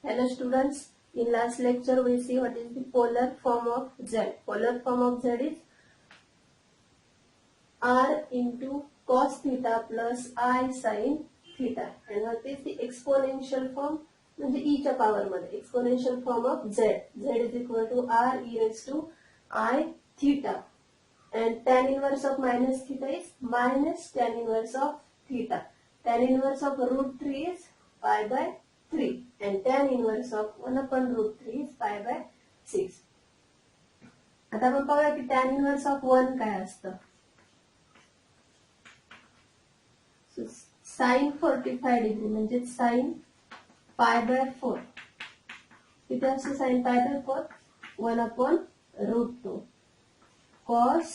Hello students, in last lecture we see what is the polar form of Z. Polar form of Z is R into cos theta plus I sin theta. And what is the exponential form? म्हणजे e च्या power मध्ये exponential form of Z. Z is equal to R e raised to I theta. And tan inverse of minus theta is minus tan inverse of theta. Tan inverse of root 3 is pi by 3 and tan inverse of 1 upon root 3 is pi by 6. आता आपण पाहूया की tan inverse of 1 काय असतं. sin 45 degree म्हणजे sin pi by 4. किती असतं sin pi by 4? 1 upon root 2. cos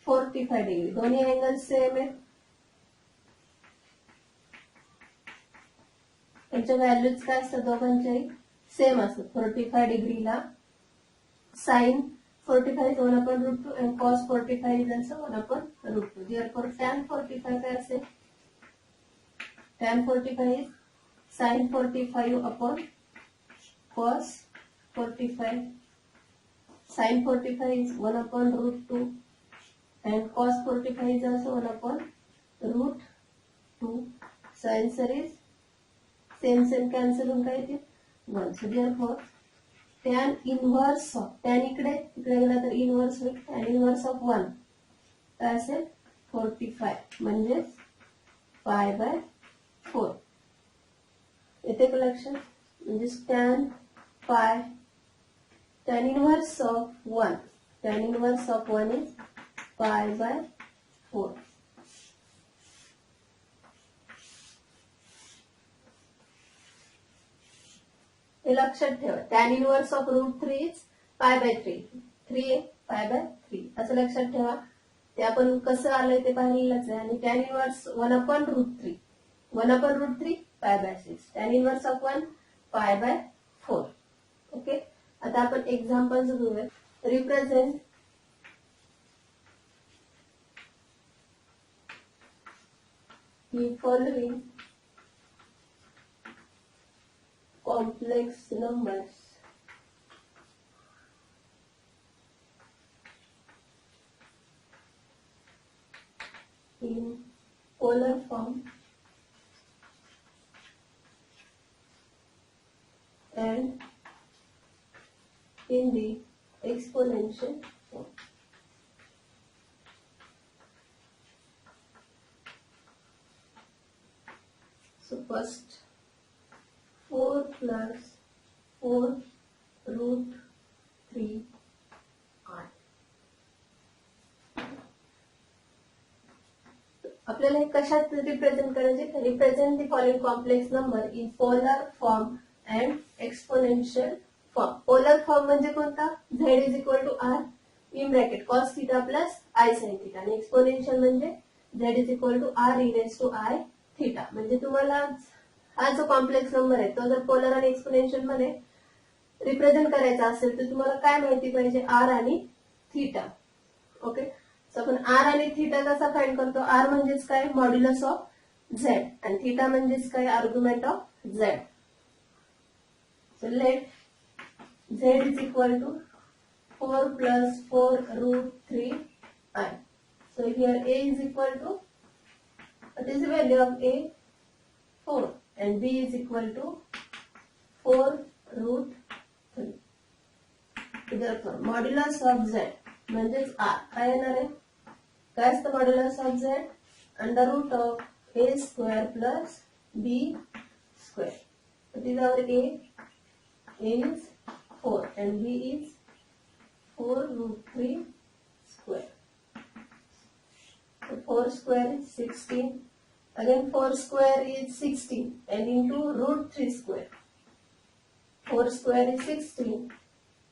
45 degree दोन्ही अँगल सेम आहे. त्यांच्या व्हॅल्यूज काय असतात दोघांच्याही सेम असतात. 45 डिग्रीला sin 45 is 1 upon root 2 and cos 45 is also 1 upon root 2. Therefore tan 45 काय असेल? tan 45 is sin 45 upon cos 45. sin 45 is 1 upon root 2 and cos 45 is also 1 upon root 2. So answer is same cancel होऊन काय येते 1. So therefore tan inverse of tan इकडे गेला तर inverse होईल. tan inverse of 1 काय असेल 45 म्हणजे pi by 4. येते का लक्षात? म्हणजे tan pi tan inverse of 1 tan inverse of 1 is pi by 4. हे लक्षात ठेवा. tan inverse of root 3 is pi by 3. 3 pi by 3 असं लक्षात ठेवा. ते आपण कसं आलंय ते पाहिलेलंच आहे. आणि tan inverse 1 upon root 3 1 upon root 3 pi by 6. tan inverse of 1 pi by 4. Okay. आता आपण एक्झाम्पल्स घेऊया. Represent the following complex numbers in polar form and in the exponential form. So first 4 plus 4 root 3 I. आपल्याला हे कशात represent करायचे? Represent the following complex number in polar form and exponential form. Polar form म्हणजे कोणता? z is equal to r in bracket cos theta plus i sin theta. आणि exponential म्हणजे z is equal to r e raise to i theta. म्हणजे तुम्हाला हा जो complex number आहे तो जर पोलर आणि एक्सपोनेन्शियल मध्ये रिप्रेझेंट करायचा असेल तर तुम्हाला काय माहिती पाहिजे? आर आणि थीटा. ओके. सो आपण आर आणि थीटा कसा फाइंड करतो? आर म्हणजेच काय? मॉड्युलस ऑफ झेड आणि थीटा म्हणजेच काय? Argument of Z. So let Z is equal to 4 plus 4 root 3 I. So here a is equal to, what is the value of a? 4 and b is equal to 4 root 3. Therefore modulus of z म्हणजेच r काय येणार आहे? काय असतं modulus of z? Under root of a square plus b square. What is our a? A is 4 and b is 4 root 3 square. So 4 square is 16. Again 4 square is 16 and into root 3 square. 4 square is 16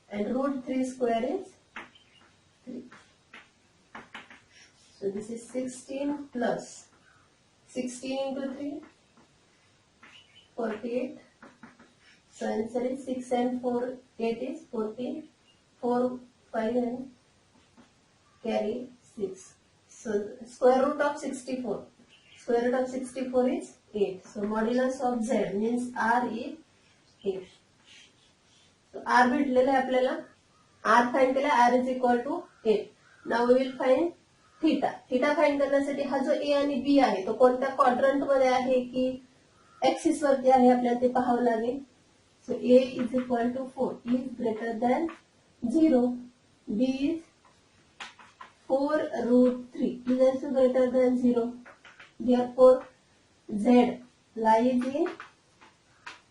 and root 3 square is 3. So this is 16 plus 16 into 3 48. So answer is 6 and 4 8 is 14. 4 5 and carry 6. So square root of 64. Square root of 64 is 8. So modulus of z means r is 8. R भेटलेला आहे आपल्याला. R find केला. R is equal to 8. Now we will find theta. Theta find करण्यासाठी हा जो ए आणि बी आहे तो कोणत्या क्वाड्रंट मध्ये आहे की ऍक्सिस वरती आहे आपल्याला ते पाहावं लागेल. So A is equal to 4 is greater than 0. B is 4√3 is also greater than 0. Therefore, Z lies in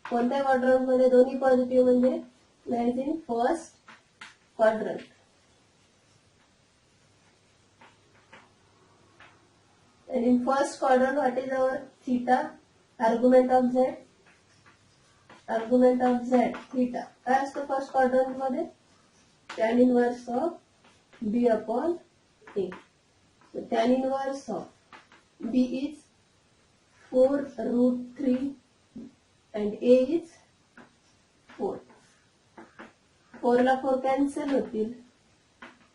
कोणत्या क्वाड्रंट मध्ये? दोन्ही पॉझिटिव्ह म्हणजे lies in first quadrant. And in first quadrant, what is our theta? Argument of Z. Argument of Z theta. काय असतं first quadrant मध्ये? tan inverse of B upon A. So tan inverse of B is 4√3 and A is 4. 4 ला 4 cancel होतील.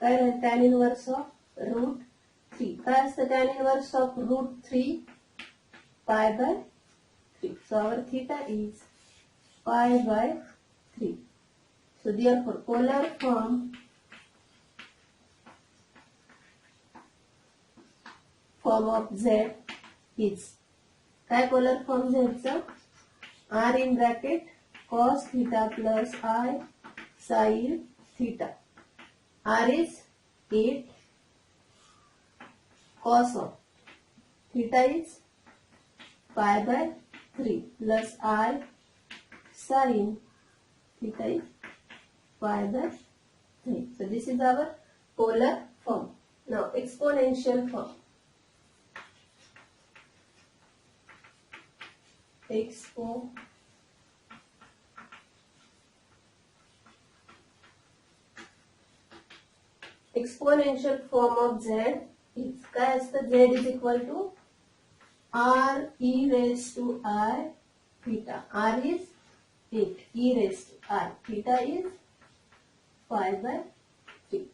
काय राहील? tan inverse of √3. काय असतं tan inverse of √3? pi by 3. So our theta is pi by 3. So therefore polar form of Z is काय polar form Z चा? R in bracket cos theta plus I sin theta. R is 8 cos of theta is pi by 3 plus I sin theta is pi by 3. So this is our polar form. Now exponential form. Exponential form of Z is काय असतं? Z is equal to R e raised to I theta. R is 8. E raised to I. Theta is pi by 3.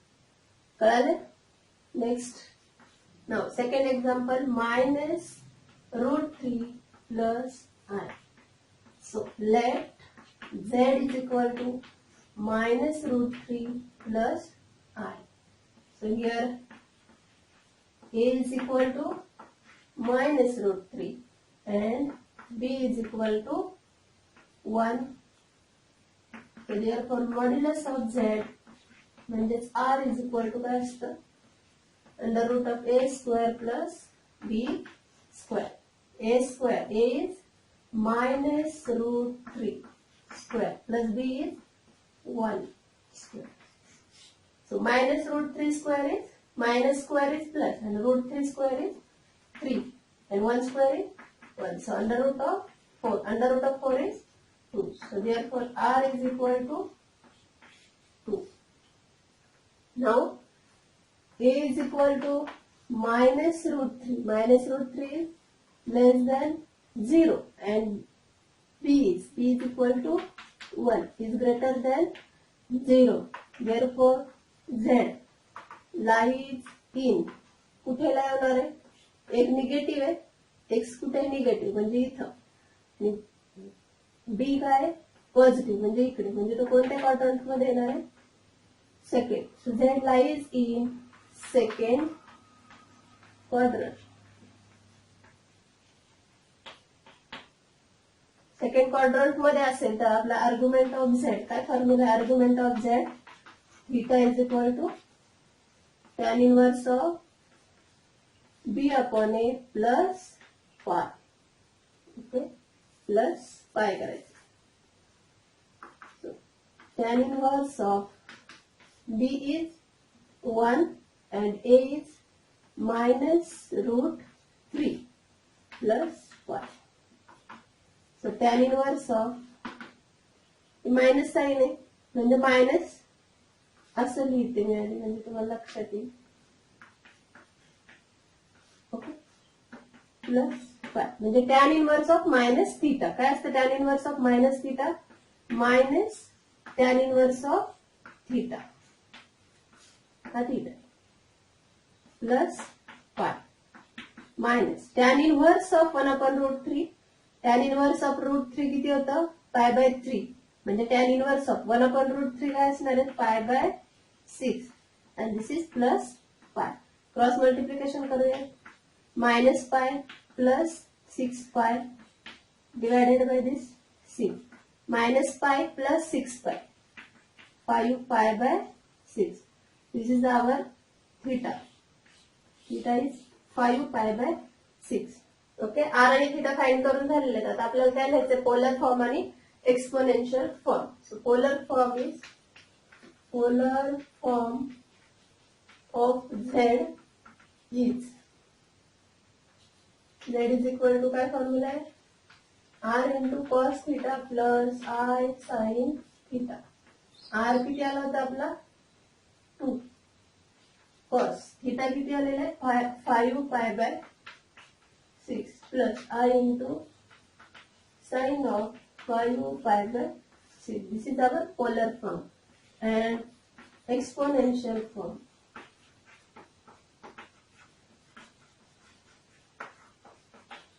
कळालं? Next. Now second example, minus √3 plus I. So let Z is equal to minus √3 plus I. So here A is equal to minus √3 and B is equal to 1. So therefore modulus of Z म्हणजेच R is equal to काय असतं? Under root of A square plus B square. A square. A is minus √3 square plus B is 1 square. So minus √3 square is minus square is plus and √3 square is 3 and 1 square is 1. So under root of 4. Under root of 4 is 2. So therefore R is equal to 2. Now A is equal to minus √3. Minus √3 is less than 0 and B is equal to 1 is greater than 0. Therefore Z lies in कुठे lie होणार आहे? एक negative आहे, x कुठे negative म्हणजे इथं. B काय? Positive म्हणजे इकडे. म्हणजे तो कोणत्या क्वाड्रंट मध्ये येणार आहे? Second. So Z lies in second quadrant. Second quadrant मध्ये असेल तर आपला आर्ग्युमेंट ऑफ Z काय formula? Argument of Z theta is equal to tan inverse of B upon A plus pi. Okay, plus pi करायचं. tan inverse of B is 1 and A is minus √3 plus 1. So tan inverse of minus sign आहे म्हणजे minus असं लिहिते मी आधी म्हणजे तुम्हाला लक्षात येईल. ओके, प्लस 5 म्हणजे tan inverse of minus theta. काय असतं tan inverse of minus theta? Minus tan inverse of theta. हा theta plus 5 minus tan inverse of 1/√3. tan inverse of √3 किती होतं? पाय बाय 3 म्हणजे टॅन इनवर्स ऑफ 1/√3 काय असणार आहे π/6 आणि this is plus pi. Cross multiplication करूया. -π plus 6π divided by this 6. -π plus 6π 5π/6. This is our theta. Theta is 5π/6. Okay. R आणि theta find करून झालेले आहेत. आता आपल्याला काय लिहायचं पोलर फॉर्म आणि exponential form. So polar form is polar form of z is z is equal to काय फॉर्म्युला आहे r into cos theta plus I sine theta. R किती आला होता आपला 2 कॉस थीटा किती आलेला आहे 5π/6 plus i into sine of 5π/6. This is our polar form and exponential form.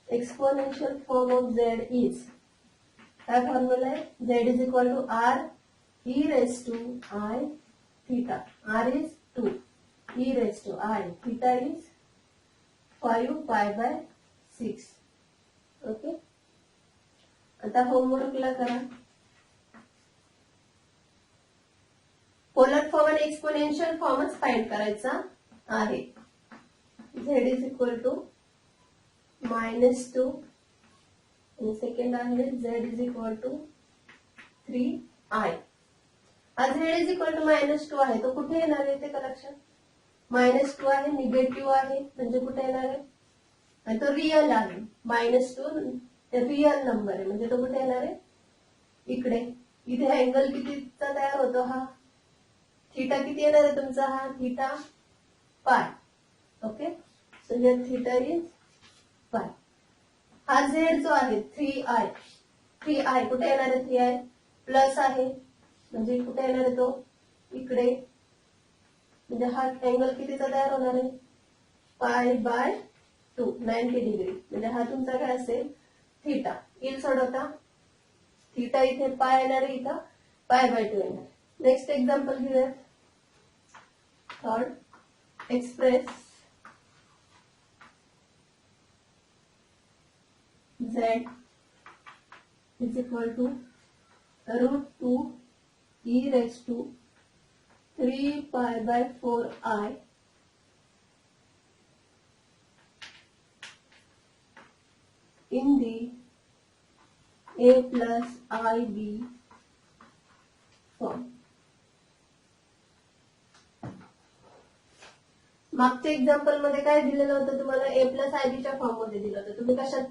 Exponential form of z is काय फॉर्म्युला आहे z is equal to r e raised to I theta. R is 2 e raised to I theta is 5π/6. Okay. आता होमवर्कला करा. Polar form आणि exponential फॉर्मच find करायचा आहे. z is equal to -2 आणि second आहे z is equal to 3i. हा z is equal to -2 आहे तो कुठे येणार आहे ते का लक्षात. -2 आहे निगेटिव्ह आहे म्हणजे कुठे येणार आहे आणि तो रिअल आहे. -2 रिअल नंबर आहे म्हणजे तो कुठे येणार आहे इकडे. इथे अँगल कितीचा तयार होतो हा थीटा किती येणार आहे तुमचा हा थीटा पाय. Okay. So here theta is पाय. हा झेड जो आहे 3i कुठे येणार आहे 3i प्लस आहे म्हणजे कुठे येणार आहे तो इकडे. म्हणजे हा अँगल कितीचा तयार होणार आहे π/2 90 डिग्री म्हणजे हा तुमचा काय असेल थीटा. येईल सोडवता थीटा इथे पाय येणार आहे इथं π/2 येणार. नेक्स्ट एक्झाम्पल घेऊया. Third express z is equal to √2 e raised to 3π/4i in the a plus ib form. मागच्या एक्झाम्पल मध्ये काय दिलेलं होतं तुम्हाला a प्लस आय बी च्या फॉर्म मध्ये दिलं होतं. तुम्ही कशात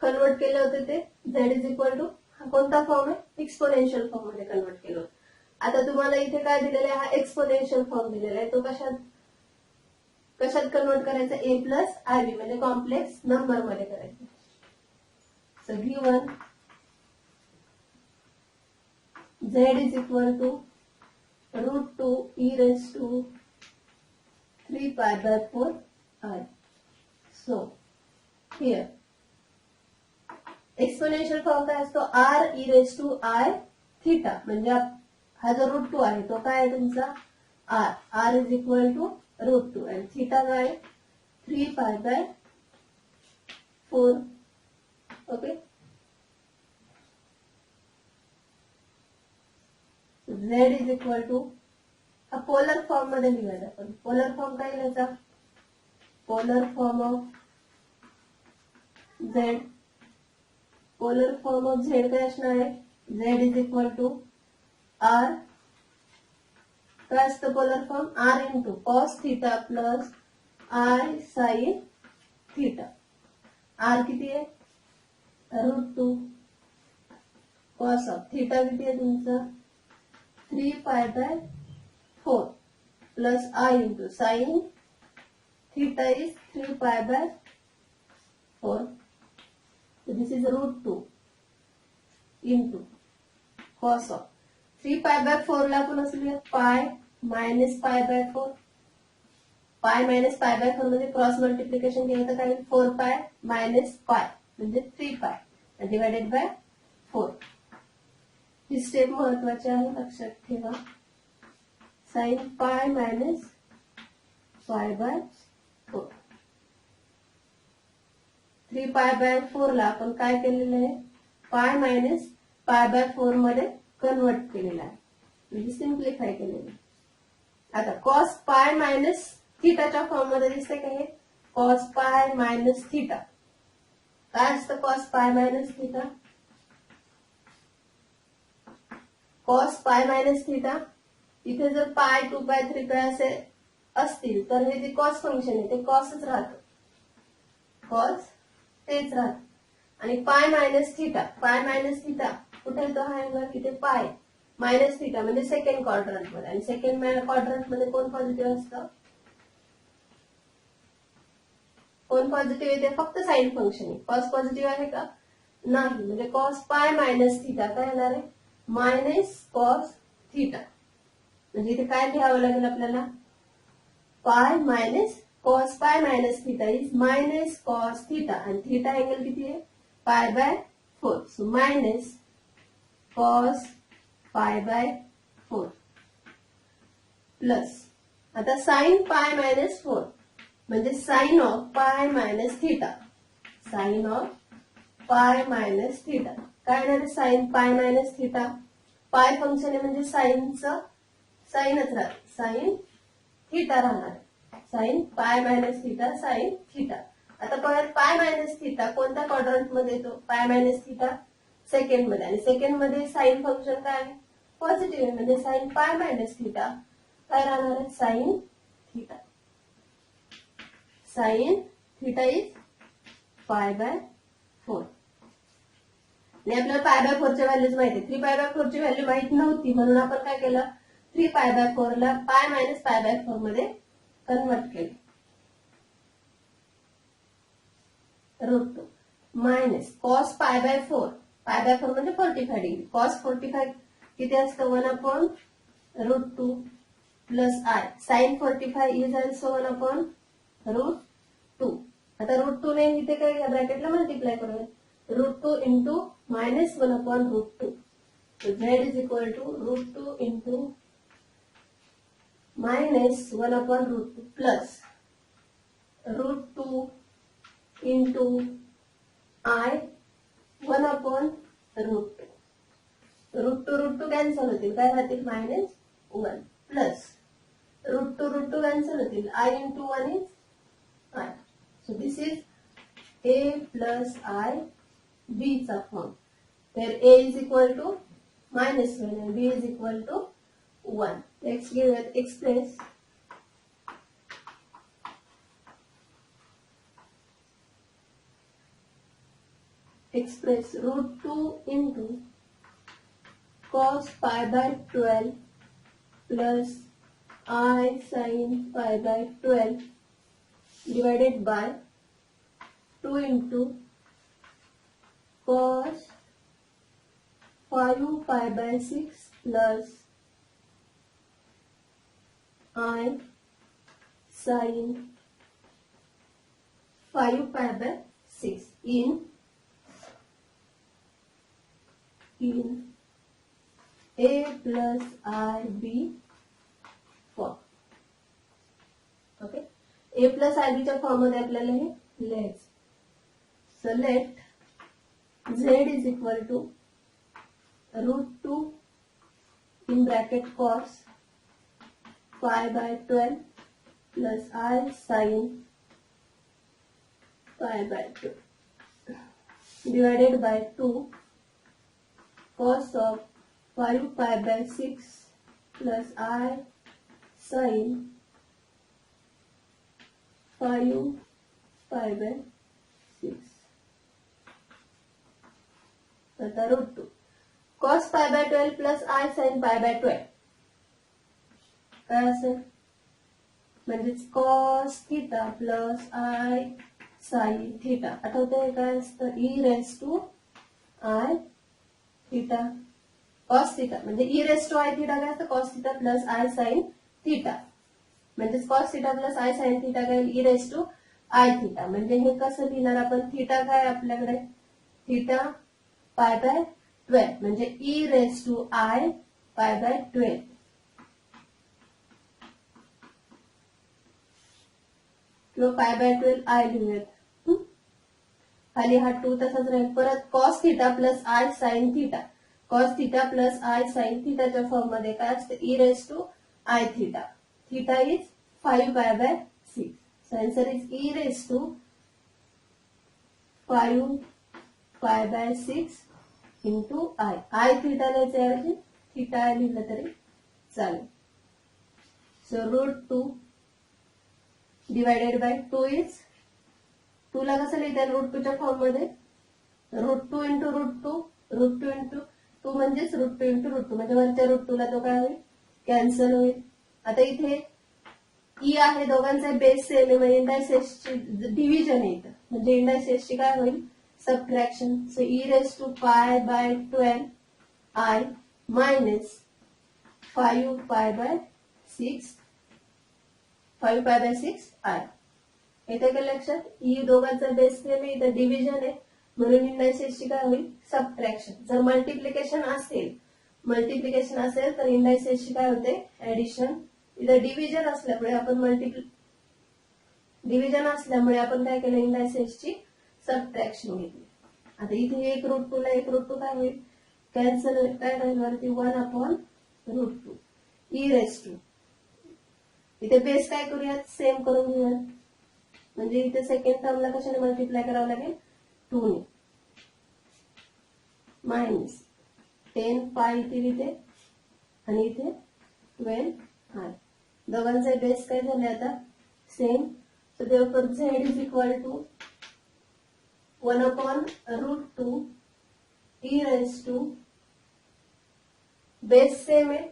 कन्वर्ट केले होते ते z इज इक्वल टू कोणता फॉर्म आहे एक्सपोनेन्शियल फॉर्म मध्ये कन्वर्ट केलं होतं. आता तुम्हाला इथे काय दिलेला आहे हा एक्सपोनेन्शियल फॉर्म दिलेला आहे तो कशात कन्वर्ट करायचा a प्लस आय बी म्हणजे कॉम्प्लेक्स नंबर मध्ये करायचं. So given z is equal to √2 e raised to 3π/4i. So here exponential form काय असतो r e raised to I theta म्हणजे हा जो √2 आहे तो काय आहे तुमचा r इज इक्वल टू √2 आणि थीटा काय 3π/4. Okay. z is equal to हा पोलर फॉर्म मध्ये लिहायचा. आपण पोलर फॉर्म काय लिहायचा polar form of z. Polar form of z काय असणार आहे z is equal to r काय असतं polar form r into cos theta plus I sine theta. r किती आहे √2 कॉस ऑफ थीटा किती आहे तुमचा 3π/4 plus i into sine theta is 3π/4. So this is √2 into cos of 3π/4 ला आपण असं लिहूया पाय मायनस π/4. पाय मायनस π/4 म्हणजे क्रॉस मल्टिप्लिकेशन केलं तर काय 4π - π म्हणजे 3π डिवायडेड बाय 4. ही स्टेप महत्वाची आहे, लक्षात ठेवा. Sign pi minus pi by 4. 3π/4 ला आपण काय केलेलं आहे, पाय मायनस π/4 मध्ये कन्वर्ट केलेला आहे, म्हणजे सिम्प्लिफाय केलेलं आहे. आता कॉस पाय मायनस थिटाच्या फॉर्म मध्ये दिसते का हे, कॉस पाय मायनस थिटा. काय असतं cos pi minus theta, cos pi minus theta. इथे जर पाय 2π 3π असे असतील तर हे जे कॉस फंक्शन आहे ते कॉसच राहतं, कॉस तेच राहत. आणि पाय मायनस थिटा, पाय मायनस थिटा कुठे येतो हा अँगल, इथे पाय मायनस थिटा म्हणजे सेकंड क्वाड्रंट मध्ये. आणि सेकंड क्वाड्रंट मध्ये कोण पॉझिटिव्ह असतं, कोण पॉझिटिव्ह येते, फक्त साइन फंक्शन आहे. कॉस पॉझिटिव्ह आहे का, नाही. म्हणजे कॉस पाय मायनस थिटा काय येणार आहे, मायनस कॉस थिटा. म्हणजे इथे काय लिहावं लागेल आपल्याला, pi minus cos pi minus theta is minus cos theta. आणि थिटा अँगल किती आहे, π/4. सो मायनस कॉस π/4 प्लस, आता साइन पाय मायनस 4 म्हणजे sine of pi minus theta, sine of pi minus theta. काय येणार आहे, साइन पाय मायनस थिटा. पाय function आहे म्हणजे साइनचं साइनच राहत, साइन थिटा राहणार, sine pi minus theta sine theta. आता परत पाय मायनस थिटा कोणत्या क्वाड्रंट मध्ये येतो, पाय मायनस थिटा सेकंड मध्ये. आणि सेकंड मध्ये साइन फंक्शन काय आहे, पॉझिटिव्ह आहे, म्हणजे साइन पाय मायनस थिटा काय राहणार आहे, sine theta. Sine theta is π/4. आणि आपल्याला π/4 च्या व्हॅल्यूज माहिती आहे. 3π/4 ची व्हॅल्यू माहित नव्हती म्हणून आपण काय केलं, 3π/4 ला पाय मायनस π/4 मध्ये कन्वर्ट केले. √2 मायनस कॉस π/4, π/4 म्हणजे 45 डिग्री. कॉस 45 किती असतं, 1/√2 plus I. Sine 45 is also 1/√2. आता √2 ने इथे काय या ब्रॅकेटला मल्टिप्लाय करूया, √2 into minus 1/√2. Z is equal to √2 into minus 1/√2 plus √2 into i 1/√2. √2 cancel होतील, काय राहतील, -1 प्लस √2 कॅन्सल होतील, i into 1 is i. So this is a plus i b चा फॉर्म. तर a is equal to -1 and b is equal to 1. Let's give it express. Express √2 into cos π/12 plus I sin π/12 divided by 2 into cos 5π/6 plus I sin 5π/6 in A plus IB फॉर्म. Okay, A plus IB च्या form मध्ये आपल्याला हे लिहायचं. So let Z is equal to √2 in bracket cos 5/12 plus I sin 5/12 divided by 2 cos of 5π/6 plus I sin 5π/6. आता √2 cos 5/12 plus I sin 5/12 काय असेल, म्हणजेच cos theta plus I sin theta. आठवतंय काय असतं, e⁻⁻ थिटा कॉस थिटा म्हणजे e⁻⁻ theta काय असतं, cos theta plus I sine theta. म्हणजेच cos theta plus I sine theta काय, e⁻⁻ थिटा. म्हणजे हे कसं लिहिणार आपण, थिटा काय आपल्याकडे, थिटा π/2 12 म्हणजे e raise to I pi by 12 किंवा पाय बाय 12 आय लिहूयात. खाली हा 2 तसाच राहील. परत cos theta plus I sine theta. Cos theta plus I sine थिटाच्या फॉर्म मध्ये काय असतं e raise to i theta. Theta is 5 pi by 6. So answer is e raised to 5 pi by 6 into I. I theta लिहायचे ऐवजी theta लिहिलं तरी चालेल. So root 2 divided by 2 is 2 ला कसं लिहिता रूट 2 च्या फॉर्म मध्ये root 2 into root 2 root 2 into 2 म्हणजेच रूट 2 इंटू रूट 2 म्हणजे वरच्या रूट 2 ला तो काय होईल कॅन्सल होईल. आता इथे ई आहे दोघांचा बेस सेम आहे म्हणजे इंडायसेसची डिव्हिजन आहे इथं म्हणजे इंडायसेसची काय होईल subtraction. So E raise to pi by 12 I minus 5 pi by 6 5 pi by 6 I. येते का लक्षात. ई दोघांचा बेस सेम आहे इथं डिव्हिजन आहे म्हणून इंडायसेसची काय होईल सबट्रॅक्शन. जर मल्टिप्लिकेशन असेल तर इंडायसेसची काय होते ऍडिशन. इथं डिव्हिजन असल्यामुळे आपण काय केलं इंडायसेसची सबट्रॅक्शन घेतली. आता इथे एक रूट 2 ला एक रूट 2 काय होईल कॅन्सल होईल. काय राहील वरती 1/√2 ई रेस टू. इथे बेस काय करूयात सेम करून घेऊयात म्हणजे इथे सेकंड टर्मला कशाने मल्टिप्लाय करावं लागेल 2 ने मायनस 10 पाय इथे लिहिते आणि इथे 12 आय. दोघांचे बेस काय झाले आता same. So therefore Z is equal to 1/√2 E raise to base same आहे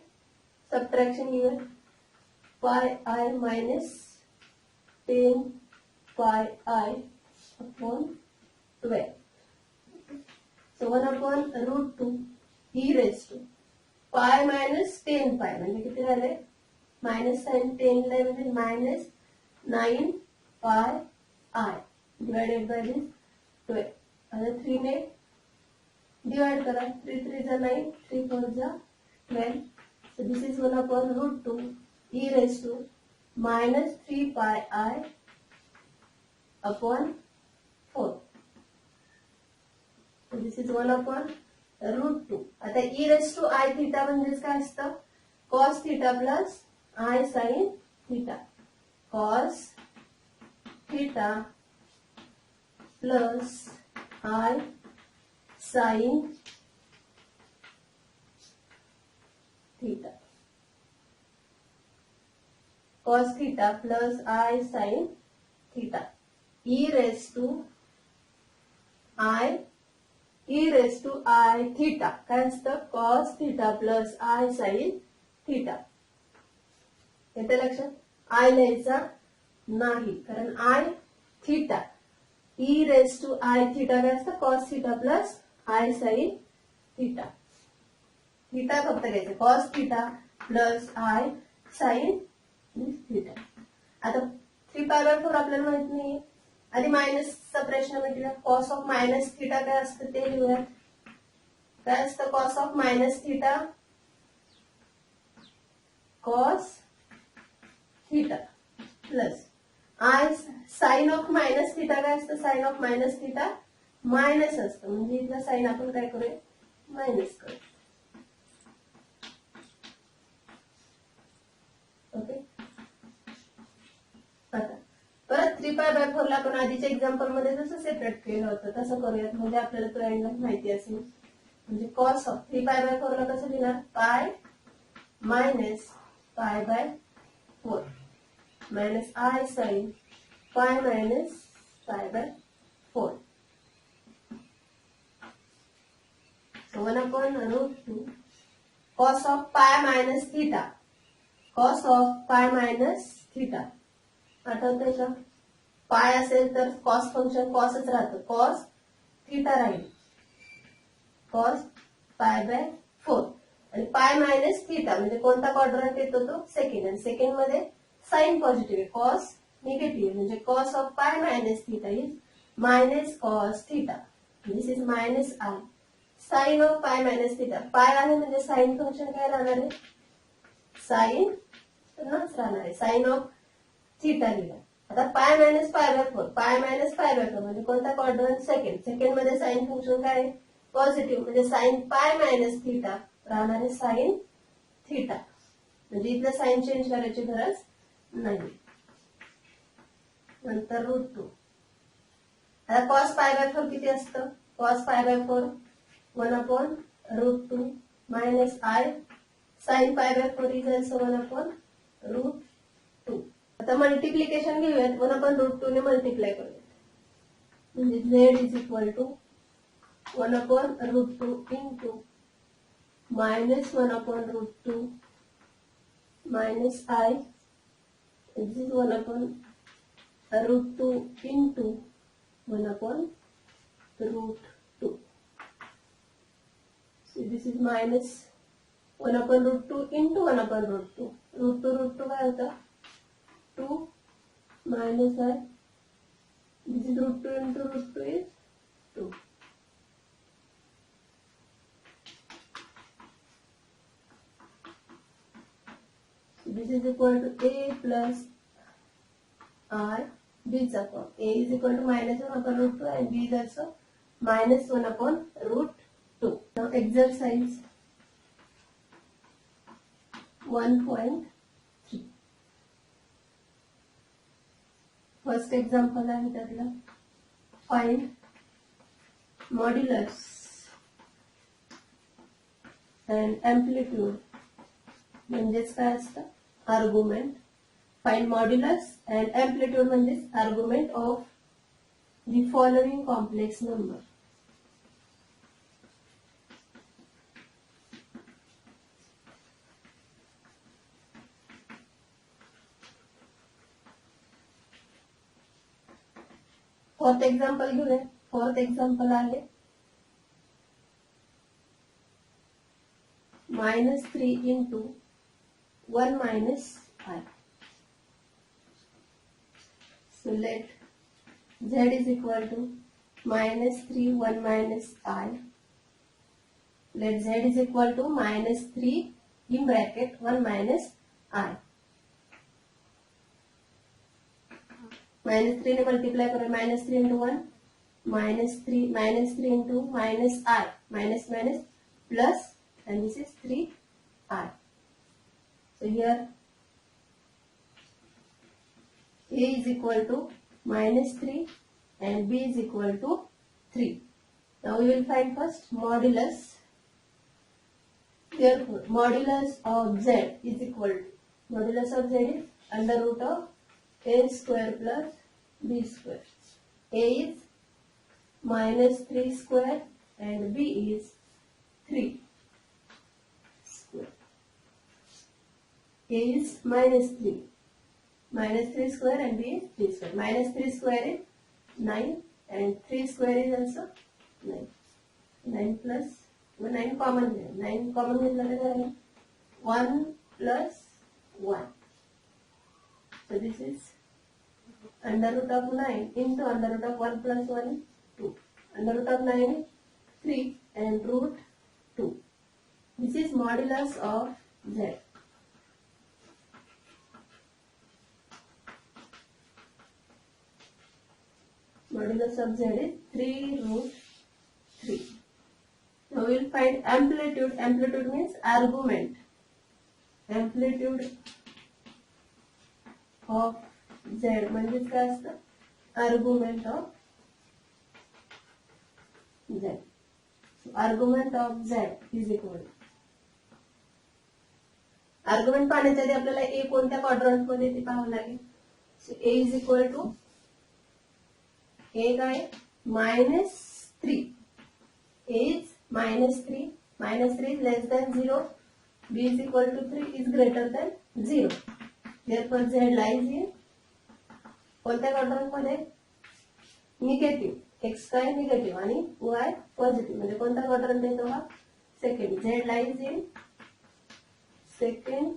सबट्रॅक्शन घेऊया pi I minus 10 pi I upon 12. So 1/√2 E raise to pi minus 10 pi म्हणजे किती झाले मायनस साइन 10 ला म्हणजे मायनस 9 पाय आय डिवायडेड बाय दिस 12. आता 3 ने डिवाइड करा 3 3 जा 9 3 4 जा 12. So this is 1/√2 e raised to minus 3 pi I upon 4. So this is 1/√2. आता e raised to I theta म्हणजेच काय असतं cos theta plus I sin theta. Cos theta plus I sin theta. Cos theta plus I sin theta. E raised to I theta. काय असतं cos theta plus I sin theta. येते लक्षात. I लिहायचा नाही कारण I theta. E raised to I theta काय असतं cos theta plus I sin theta. Theta फक्त घ्यायचं cos theta plus I sin theta. आता 3π/4 आपल्याला माहित नाहीये. आधी मायनसचा प्रश्न म्हटला कॉस ऑफ मायनस थिटा काय असतं ते लिहूयात. काय असतं cos of minus theta cos theta plus I sine of minus theta काय असतं sine of minus theta minus असतं म्हणजे इथला साइन आपण काय करूया मायनस करू. ओके. आता परत 3π/4 ला आपण आधीच्या एक्झाम्पल मध्ये जसं सेपरेट केलं होतं तसं करूयात म्हणजे आपल्याला तो अँगल माहिती असेल. म्हणजे कॉस ऑफ 3π/4 ला कसं लिहिणार pi minus π/4 minus I sine pi minus π/4. So 1/√2 cos of pi minus theta cos of pi minus theta. आठवतंय का पाय असेल तर कॉस फंक्शन कॉसच राहतं कॉस थिटा राहील कॉस π/4 आणि पाय मायनस थिटा म्हणजे कोणता क्वाड्रंट येतो तो सेकंड आणि सेकंड मध्ये साइन पॉझिटिव्ह आहे कॉस निगेटिव्ह म्हणजे cos of pi minus theta is minus cos theta. This is minus I sine of pi minus theta. Pi आहे म्हणजे साइन फंक्शन काय राहणार आहे, साइन नच राहणार आहे. साइन ऑफ थिटा लिहिला. आता pi minus pi by 4, pi minus pi by 4 म्हणजे कोणता क्वाड्रंट, सेकंड. सेकंड मध्ये साइन फंक्शन काय आहे, पॉझिटिव्ह, म्हणजे साइन पाय मायनस थिटा राहणार आहे साइन थिटा. म्हणजे इथलं साइन चेंज करायची गरज नाही. नंतर √2. आता कॉस पाय बाय 4 किती असतं, cos pi by 4 1/√2 minus I sine pi by 4 is also 1/√2. आता मल्टिप्लिकेशन घेऊयात, 1/√2 ने मल्टिप्लाय करूयात. म्हणजे z is equal to 1/√2 into minus 1/√2 minus I is 1/√2 into 1/√2. So this is minus 1/√2 into 1/√2. √2 काय होता, 2 minus I. This is √2 into √2 is 2. So this is equal to A plus I B चा form. A is equal to minus 1/√2 and B is also minus 1/√2. Now exercise 1.3. First example आहे त्यातला, find modulus and amplitude म्हणजेच काय असतं, argument. Find modulus and amplitude म्हणजेच argument of the following complex number. Fourth example घेऊया. Fourth example आहे -3 into 1 minus I. So let z is equal to -3 1 minus I. Let z is equal to -3 in bracket 1 minus I. -3 ने multiply करो, -3 into 1 -3 into minus I, minus minus plus, and this is 3I. So here A is equal to -3 and B is equal to 3. Now we will find first modulus. Therefore modulus of Z is equal to, modulus of Z is under root of A square plus B square. A is -3 square and B is 3 square. A is -3 square and B is 3 square. -3 square is 9 and 3 square is also 9. 9 plus 9 common है. 9 common is 1 plus 1. So this is under root of 9 into under root of 1 plus 1 is 2. Under root of 9 is 3 and root 2. This is modulus of Z. Modulus of Z is 3√3. Now we will find amplitude. Amplitude means argument. Amplitude of Z म्हणजेच काय असतं, argument of Z. So argument of Z is equal to, argument पाहण्याच्या आधी आपल्याला A कोणत्या quadrant मध्ये ते पाहावं लागेल. So A is equal to, A काय -3. A is -3. -3 is less than 0. B is equal to 3 is greater than 0. Therefore Z lies in कोणत्या क्वाड्रंट मध्ये, निगेटिव्ह. X काय निगेटिव्ह आणि Y पॉझिटिव्ह, म्हणजे कोणता क्वाड्रंट येतो हा, second. Z lies in second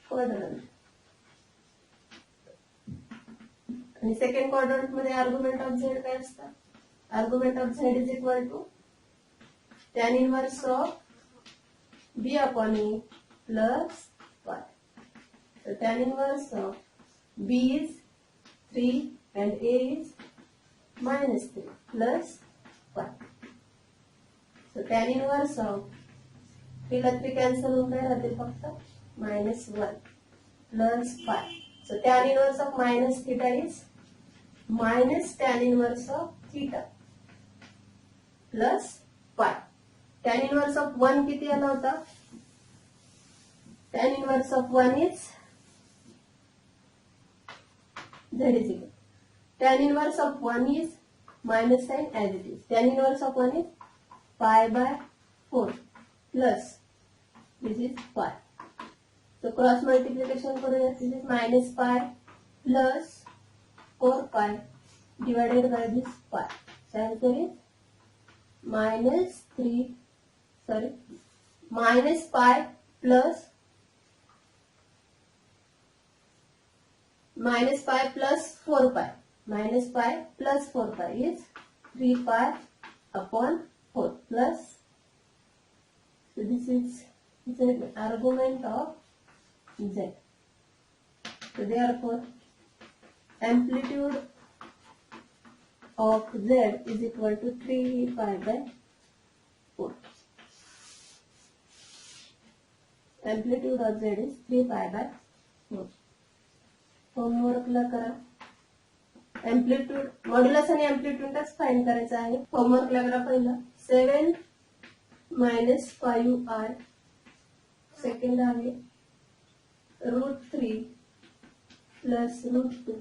quadrant. आणि सेकंड क्वाड्रंट मध्ये आर्ग्युमेंट ऑफ Z काय असतं, argument of Z is equal to tan inverse of b upon a plus y. So tan inverse of b is 3 and a is minus 3 plus y. So tan inverse of 3 ला 3 cancel होऊन काय राहतील फक्त minus 1 plus 5. So tan inverse of minus theta is minus tan inverse of theta plus pi. Tan inverse of 1 किती आला होता? Tan inverse of 1 is z is equal. Tan inverse of 1 is minus sign as it is. Tan inverse of 1 is pi by 4 plus this is pi. So cross multiplication करूया. This is minus pi plus 4 pi divided by this pi. So answer is minus pi plus minus pi plus 4 pi. Minus pi plus 4 pi is 3 pi upon 4 plus. So this is the argument of z. So therefore amplitude of z is equal to 3 pi by 4. Amplitude of z is 3 pi by 4. Homework ला करा. Amplitude modulus आणि एम्प्लिट्यूडच find करायचा आहे. Homework ला करा. पहिला 7 minus 5i. Second आहे √3 plus √2